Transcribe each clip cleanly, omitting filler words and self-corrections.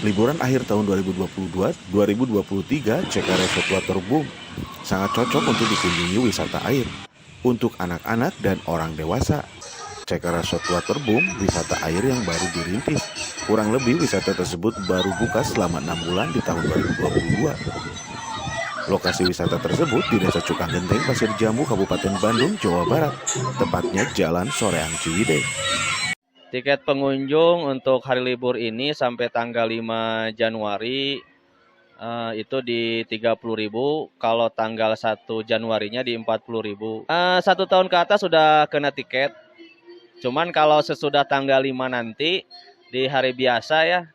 Liburan akhir tahun 2022-2023 CK Resort Waterboom sangat cocok untuk dikunjungi wisata air untuk anak-anak dan orang dewasa. CK Resort Waterboom wisata air yang baru dirintis. Kurang lebih wisata tersebut baru buka selama 6 bulan di tahun 2022. Lokasi wisata tersebut di Desa Cukang Genteng, Pasir Jambu, Kabupaten Bandung, Jawa Barat, tepatnya Jalan Soreang Ciwidey. Tiket pengunjung untuk hari libur ini sampai tanggal 5 Januari itu di 30.000, kalau tanggal 1 Januarinya di 40.000. 1 tahun ke atas sudah kena tiket. Cuman kalau sesudah tanggal 5 nanti di hari biasa ya,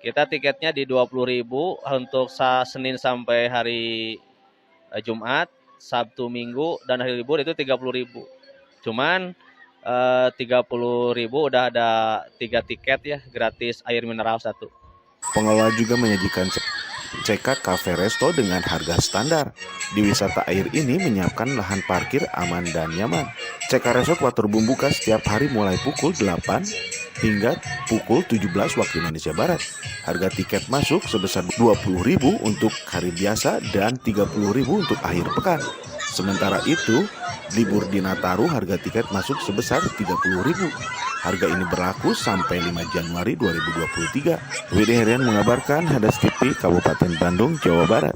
kita tiketnya di 20.000 untuk Senin sampai hari Jumat, Sabtu, Minggu, dan hari libur itu 30.000. Cuman 30.000 udah ada 3 tiket ya, gratis air mineral 1. Pengelola juga menyajikan CK Cafe Resto dengan harga standar. Di wisata air ini menyiapkan lahan parkir aman dan nyaman. CK Resort Waterboom buka setiap hari mulai pukul 8 hingga pukul 17 waktu Indonesia Barat. Harga tiket masuk sebesar 20.000 untuk hari biasa dan 30.000 untuk akhir pekan. Sementara itu, libur di Nataru harga tiket masuk sebesar 30.000. Harga ini berlaku sampai 5 Januari 2023. Widi Herian mengabarkan, Hadas TV, Kabupaten Bandung, Jawa Barat.